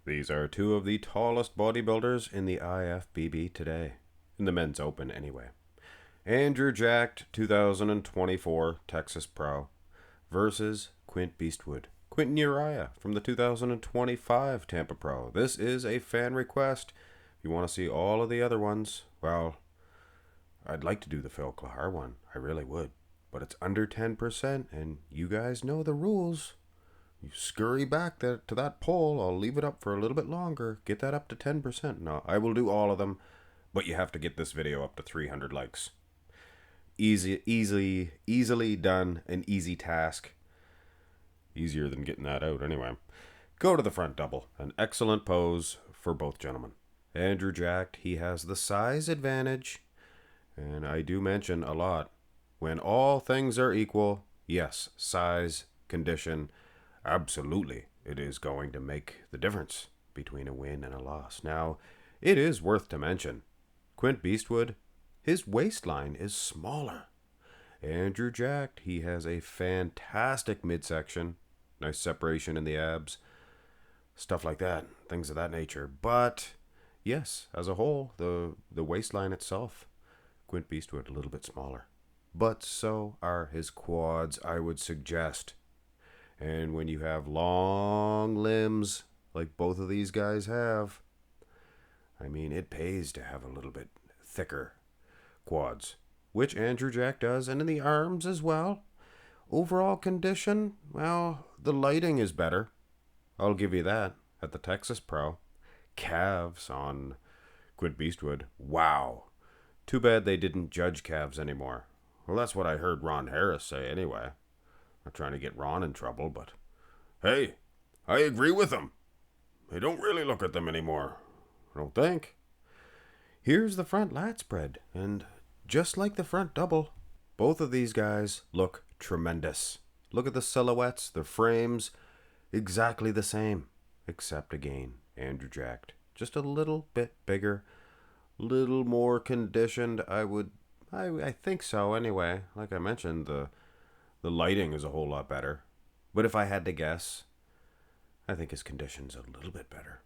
These are two of the tallest bodybuilders in the IFBB today, in the men's open anyway. Andrew Jacked, 2024 Texas Pro, versus Quint Beastwood. Quinton Uriah from the 2025 Tampa Pro. This is a fan request. If you want to see all of the other ones, well, I'd like to do the Phil Klahar one. I really would. But it's under 10%, and you guys know the rules. You scurry back to that poll. I'll leave it up for a little bit longer. Get that up to 10%. No, I will do all of them, but you have to get this video up to 300 likes. Easily done. An easy task. Easier than getting that out anyway. Go to the front double. An excellent pose for both gentlemen. Andrew Jacked, he has the size advantage. And I do mention a lot, when all things are equal, yes, size, condition, absolutely, it is going to make the difference between a win and a loss. Now, it is worth to mention, Quint Beastwood, his waistline is smaller. Andrew Jacked, he has a fantastic midsection, nice separation in the abs, stuff like that, things of that nature. But, yes, as a whole, the waistline itself, Quint Beastwood a little bit smaller. But so are his quads, I would suggest. And when you have long limbs, like both of these guys have, I mean, it pays to have a little bit thicker quads, which Andrew Jack does, and in the arms as well. Overall condition, well, the lighting is better. I'll give you that at the Texas Pro. Calves on Quint Beastwood, wow. Too bad they didn't judge calves anymore. Well, that's what I heard Ron Harris say anyway. Not trying to get Ron in trouble, but hey, I agree with him. They don't really look at them anymore, I don't think. Here's the front lat spread, and just like the front double, both of these guys look tremendous. Look at the silhouettes, the frames, exactly the same, except again, Andrew Jacked. Just a little bit bigger, little more conditioned, I think so anyway. Like I mentioned, the lighting is a whole lot better. But if I had to guess, I think his condition's a little bit better.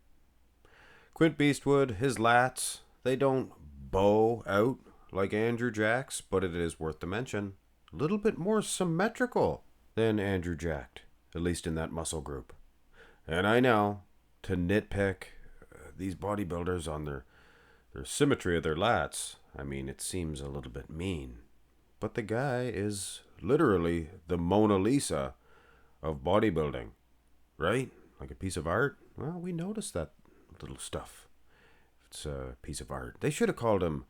Quint Beastwood, his lats, they don't bow out like Andrew Jack's, but it is worth to mention, a little bit more symmetrical than Andrew Jacked, at least in that muscle group. And I know, to nitpick these bodybuilders on their symmetry of their lats, I mean, it seems a little bit mean. But the guy is literally the Mona Lisa of bodybuilding, right? Like a piece of art. Well, we noticed that little stuff. It's a piece of art. They should have called him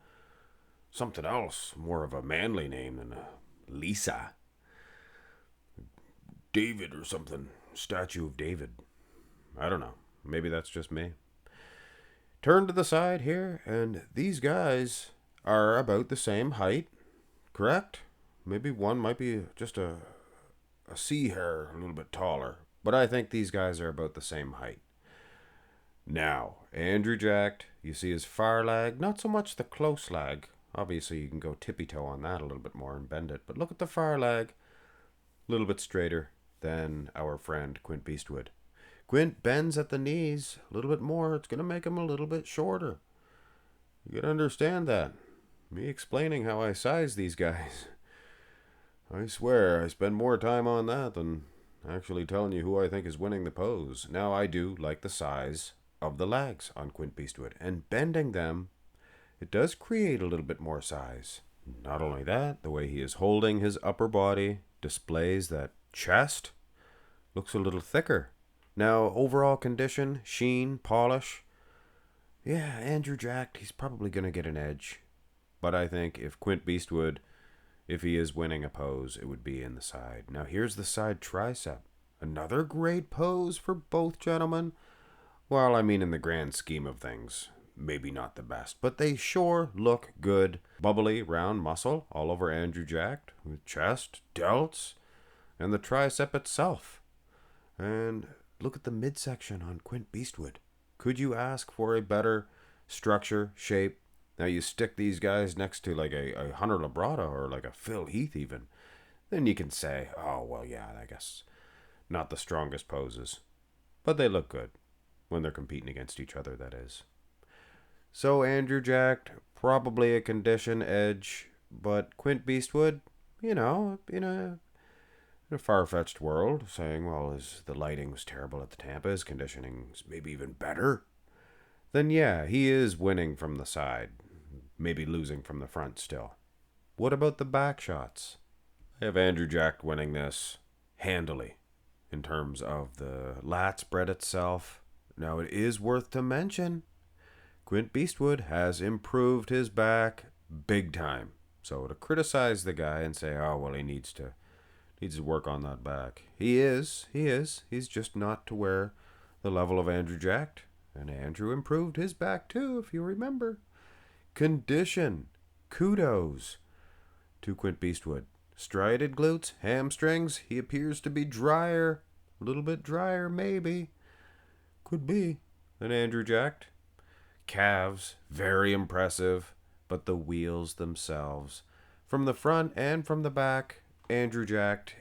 something else, more of a manly name than a Lisa. David or something. Statue of David. I don't know. Maybe that's just me. Turn to the side here, and these guys are about the same height, correct? Maybe one might be just a C hair a little bit taller, but I think these guys are about the same height. Now, Andrew Jacked, you see his far leg, not so much the close leg. Obviously, you can go tippy-toe on that a little bit more and bend it, but look at the far leg, a little bit straighter than our friend Quint Beastwood. Quint bends at the knees a little bit more. It's going to make him a little bit shorter. You got to understand that. Me explaining how I size these guys. I swear, I spend more time on that than actually telling you who I think is winning the pose. Now, I do like the size of the legs on Quint Beastwood, and bending them, it does create a little bit more size. Not only that, the way he is holding his upper body displays that chest looks a little thicker. Now, overall condition, sheen, polish, yeah, Andrew Jacked, he's probably going to get an edge. But I think if Quint Beastwood, if he is winning a pose, it would be in the side. Now, here's the side tricep. Another great pose for both gentlemen. Well, I mean, in the grand scheme of things, maybe not the best, but they sure look good. Bubbly, round muscle all over Andrew Jacked, with chest, delts, and the tricep itself. And look at the midsection on Quint Beastwood. Could you ask for a better structure, shape? Now you stick these guys next to like a Hunter Labrada or like a Phil Heath even. Then you can say, oh, well, yeah, I guess not the strongest poses. But they look good. when they're competing against each other, that is. So Andrew Jacked, probably a condition edge, but Quint Beastwood, in a far-fetched world, saying, well, the lighting was terrible at the Tampa, his conditioning's maybe even better, then yeah, he is winning from the side, maybe losing from the front still. What about the back shots? I have Andrew Jack winning this handily in terms of the lat spread itself. Now, it is worth to mention Quint Beastwood has improved his back big time. So to criticize the guy and say, oh, well, he needs to work on that back. He is. He's just not to where the level of Andrew Jacked. And Andrew improved his back too, if you remember. Condition. Kudos to Quint Beastwood. Strided glutes, hamstrings. He appears to be drier. A little bit drier, maybe. Could be. Than Andrew Jacked. Calves, very impressive. But the wheels themselves, from the front and from the back, Andrew Jacked,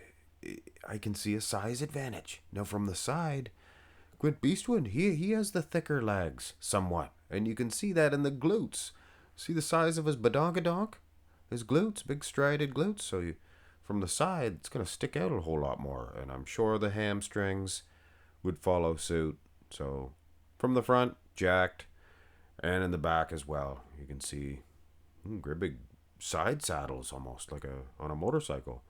I can see a size advantage. Now from the side, Quint Beastwood, he has the thicker legs, somewhat. And you can see that in the glutes. See the size of his badonkadonk? His glutes, big strided glutes. So from the side, it's going to stick out a whole lot more. And I'm sure the hamstrings would follow suit. So from the front, jacked. And in the back as well. You can see great big side saddles almost like on a motorcycle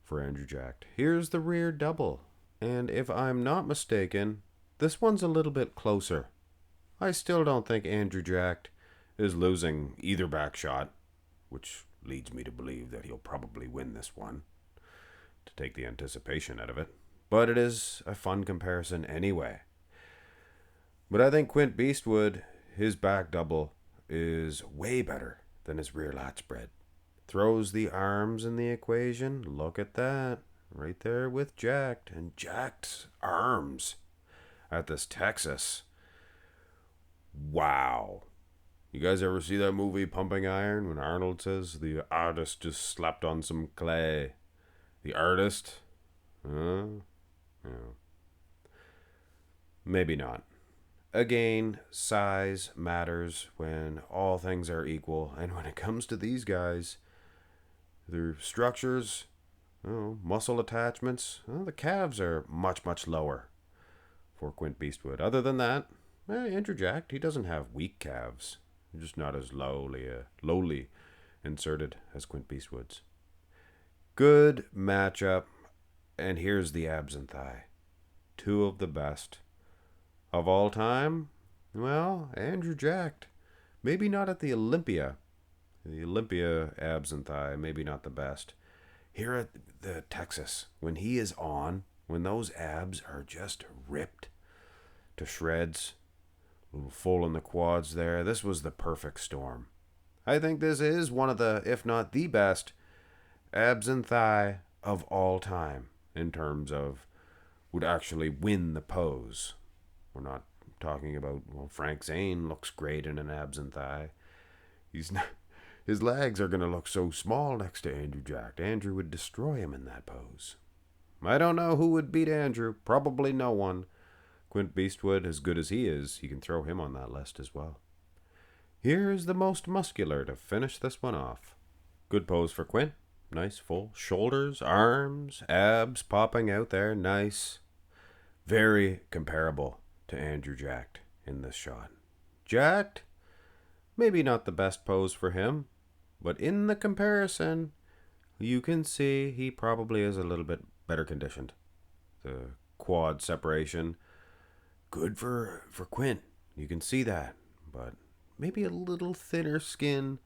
for Andrew Jacked. Here's the rear double. And if I'm not mistaken, this one's a little bit closer. I still don't think Andrew Jacked is losing either back shot, which leads me to believe that he'll probably win this one, to take the anticipation out of it. But it is a fun comparison anyway. But I think Quint Beastwood, his back double, is way better than his rear lat spread. Throws the arms in the equation. Look at that. Right there with Jacked. And Jacked's arms at this Texas. Wow. You guys ever see that movie Pumping Iron when Arnold says the artist just slapped on some clay? The artist? Yeah. Maybe not. Again, size matters when all things are equal. And when it comes to these guys, their structures, muscle attachments, the calves are much, much lower for Quint Beastwood. Other than that, Andrew Jacked, he doesn't have weak calves. They're just not as lowly inserted as Quint Beastwood's. Good matchup. And here's the abs and thigh. Two of the best of all time. Well, Andrew Jacked. Maybe not at the Olympia. The Olympia abs and thigh, maybe not the best. Here at the Texas, when he is on, when those abs are just ripped to shreds, a little full in the quads there, this was the perfect storm. I think this is one of the, if not the best, abs and thigh of all time in terms of would actually win the pose. We're not talking about, Frank Zane looks great in an abs and thigh. He's not, his legs are going to look so small next to Andrew Jacked. Andrew would destroy him in that pose. I don't know who would beat Andrew. Probably no one. Quint Beastwood, as good as he is, you can throw him on that list as well. Here's the most muscular to finish this one off. Good pose for Quint. Nice full shoulders, arms, abs popping out there. Nice. Very comparable to Andrew Jacked in this shot. Jacked, maybe not the best pose for him, but in the comparison, you can see he probably is a little bit better conditioned. The quad separation, good for Quint. You can see that, but maybe a little thinner skin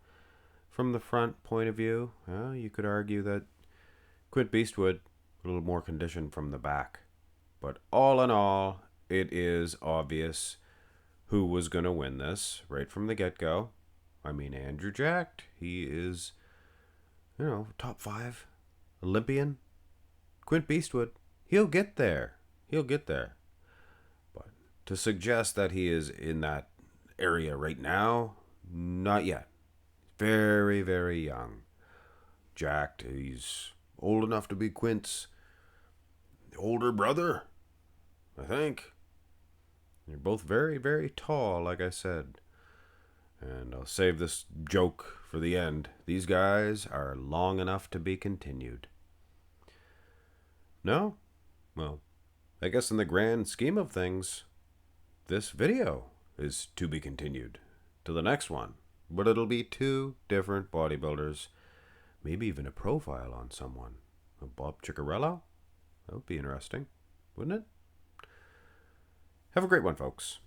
from the front point of view. You could argue that Quint Beastwood, a little more conditioned from the back. But all in all, it is obvious who was going to win this right from the get-go. I mean, Andrew Jacked, he is, top 5 Olympian. Quint Beastwood, he'll get there. But to suggest that he is in that area right now, not yet. Very, very young. Jacked, he's old enough to be Quint's older brother, I think. both very, very tall, like I said. And I'll save this joke for the end. These guys are long enough to be continued. No? Well, I guess in the grand scheme of things, this video is to be continued to the next one. But it'll be two different bodybuilders. Maybe even a profile on someone. A Bob Ciccarello? That would be interesting, wouldn't it? Have a great one, folks.